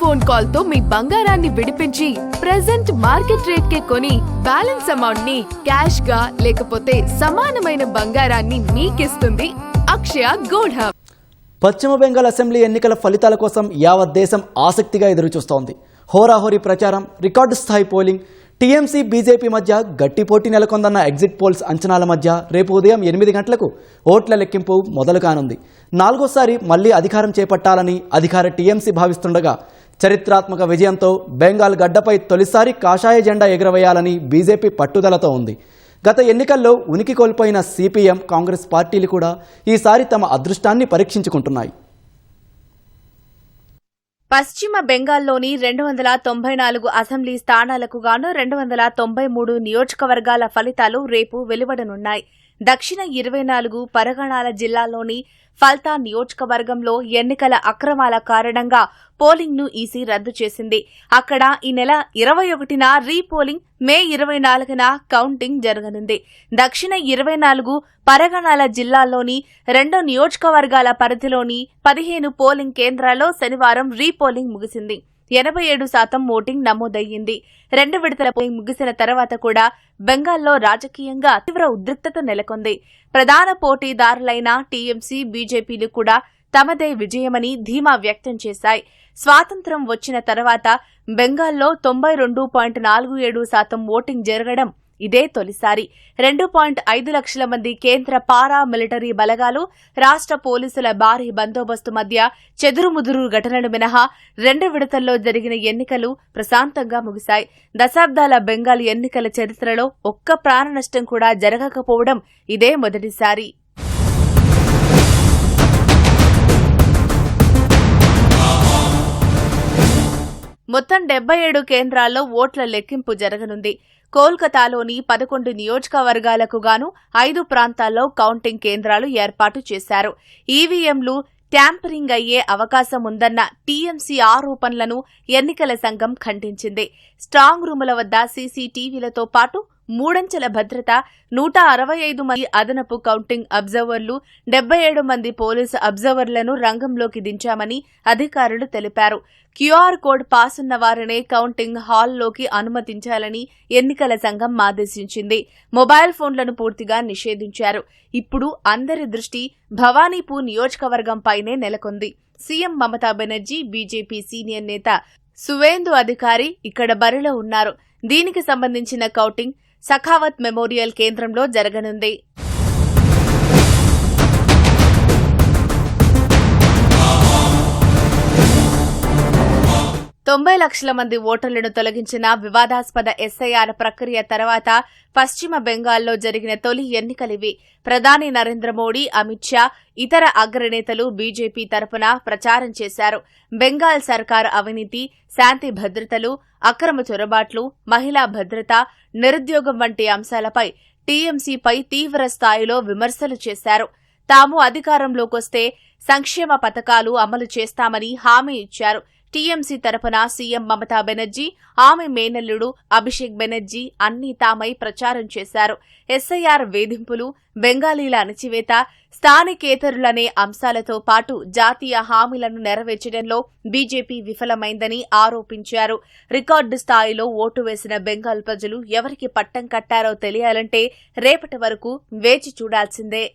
Phone call తో మీ బంగారాన్ని విడిపించి ప్రెజెంట్ మార్కెట్ రేట్ కే కొని బ్యాలెన్స్ అమౌంట్ ని క్యాష్ గా లేకపోతే సమానమైన బంగారాన్ని మీకిస్తుంది అక్షయ గోల్డ్ హబ్. పశ్చిమ బెంగాల్ అసెంబ్లీ ఎన్నికల ఫలితాల కోసం యావత్ దేశం ఆసక్తిగా ఎదురుచూస్తోంది. హోరాహోరీ ప్రచారం, రికార్డు స్థాయి పోలింగ్, టీఎంసీ బీజేపీ మధ్య గట్టి పోటీ నెలకొందన్న ఎగ్జిట్ పోల్స్ అంచనాల మధ్య రేపు ఉదయం 8 గంటలకు ఓట్ల లెక్కింపు మొదలు కానుంది. 4వసారి మళ్లీ అధికారం చేపట్టాలని అధికార టీఎంసీ భావిస్తుండగా చరిత్రాత్మక విజయంతో బెంగాల్ గడ్డపై తొలిసారి కాషాయ జెండా ఎగురవేయాలని బీజేపీ పట్టుదలతో ఉంది. గత ఎన్నికల్లో ఉనికి కోల్పోయిన సిపిఎం, కాంగ్రెస్ పార్టీలు కూడా ఈసారి తమ అదృష్టాన్ని పరీక్షించుకుంటున్నాయి. పశ్చిమ బెంగాల్లోని 294 అసెంబ్లీ స్థానాలకు గాను 293 నియోజకవర్గాల ఫలితాలు రేపు వెలువడనున్నాయి. దక్షిణ 24 పరగణాల జిల్లాల్లోని ఫల్తా నియోజకవర్గంలో ఎన్నికల అక్రమాల కారణంగా పోలింగ్ ను ఈసీ రద్దు చేసింది. అక్కడ ఈ నెల 21న రీపోలింగ్, మే 24న కౌంటింగ్ జరగనుంది. దక్షిణ 24 పరగణాల జిల్లాల్లోని 2 నియోజకవర్గాల పరిధిలోని 15 పోలింగ్ కేంద్రాల్లో శనివారం రీపోలింగ్ ముగిసింది. 87% ఓటింగ్ నమోదయ్యింది. 2 విడతల పోలింగ్ ముగిసిన తర్వాత కూడా బెంగాల్లో రాజకీయంగా తీవ్ర ఉద్రిక్తత నెలకొంది. ప్రధాన పోటీదారులైన టీఎంసీ, బీజేపీలు కూడా తమదే విజయమని ధీమా వ్యక్తం చేశాయి. స్వాతంత్ర్యం వచ్చిన తర్వాత బెంగాల్లో 92.47% ఓటింగ్ జరగడం ఇదే తొలిసారి. 2.5 లక్షల మంది కేంద్ర పారా మిలిటరీ బలగాలు, రాష్ట్ర పోలీసుల భారీ బందోబస్తు మధ్య చెదురుముదురు ఘటనలు మినహా 2 విడతల్లో జరిగిన ఎన్నికలు ప్రశాంతంగా ముగిశాయి. దశాబ్దాల బెంగాల్ ఎన్నికల చరిత్రలో ఒక్క ప్రాణనష్టం కూడా జరగకపోవడం ఇదే మొదటిసారి. మొత్తం 77 కేంద్రాల్లో ఓట్ల లెక్కింపు జరగనుంది. కోల్కతాలోని 11 నియోజకవర్గాలకు గాను 5 ప్రాంతాల్లో కౌంటింగ్ కేంద్రాలు ఏర్పాటు చేశారు. ఈవీఎంలు ట్యాంపరింగ్ అయ్యే అవకాశం ఉందన్న టీఎంసీ ఆరోపణలను ఎన్నికల సంఘం ఖండించింది. స్ట్రాంగ్ రూముల వద్ద సీసీటీవీలతో పాటు 3 అంచెల భద్రత, 165 మంది అదనపు కౌంటింగ్ అబ్జర్వర్లు, 77 మంది పోలీసు అబ్జర్వర్లను రంగంలోకి దించామని అధికారులు తెలిపారు. క్యూఆర్ కోడ్ పాసున్న వారినే కౌంటింగ్ హాల్లోకి అనుమతించాలని ఎన్నికల సంఘం ఆదేశించింది. మొబైల్ ఫోన్లను పూర్తిగా నిషేధించారు. ఇప్పుడు అందరి దృష్టి భవానీపూర్ నియోజకవర్గంపైనే నెలకొంది. CM Mamata Banerjee, BJP senior నేత సువేందు అధికారి ఇక్కడ బరిలో ఉన్నారు. దీనికి సంబంధించిన కౌంటింగ్ సఖావత్ మెమోరియల్ కేంద్రంలో జరగనుంది. 90 లక్షల మంది ఓటర్లను తొలగించిన వివాదాస్పద ఎస్ఐఆర్ ప్రక్రియ తర్వాత పశ్చిమ బెంగాల్లో జరిగిన తొలి ఎన్నికలివి. ప్రధాని నరేంద్ర మోడీ, అమిత్ షా, ఇతర అగ్రనేతలు బీజేపీ తరపున ప్రచారం చేశారు. బెంగాల్ సర్కారు అవినీతి, శాంతి భద్రతలు, అక్రమ చొరబాట్లు, మహిళా భద్రత, నిరుద్యోగం వంటి అంశాలపై టీఎంసీపై తీవ్ర స్థాయిలో విమర్శలు చేశారు. తాము అధికారంలోకొస్తే సంక్షేమ పథకాలు అమలు చేస్తామని హామీ ఇచ్చారు. టీఎంసీ తరపున సీఎం మమతా బెనర్జీ, ఆమె మేనల్లుడు అభిషేక్ బెనర్జీ అన్నీ తామై ప్రచారం చేశారు. ఎస్ఐఆర్ వేధింపులు, బెంగాలీల అణచివేత, స్థానికేతరులనే అంశాలతో పాటు జాతీయ హామీలను నెరవేర్చడంలో బీజేపీ విఫలమైందని ఆరోపించారు. రికార్డు స్థాయిలో ఓటు వేసిన బెంగాల్ ప్రజలు ఎవరికి పట్టం కట్టారో తెలియాలంటే రేపటి వరకు వేచి చూడాల్సిందే.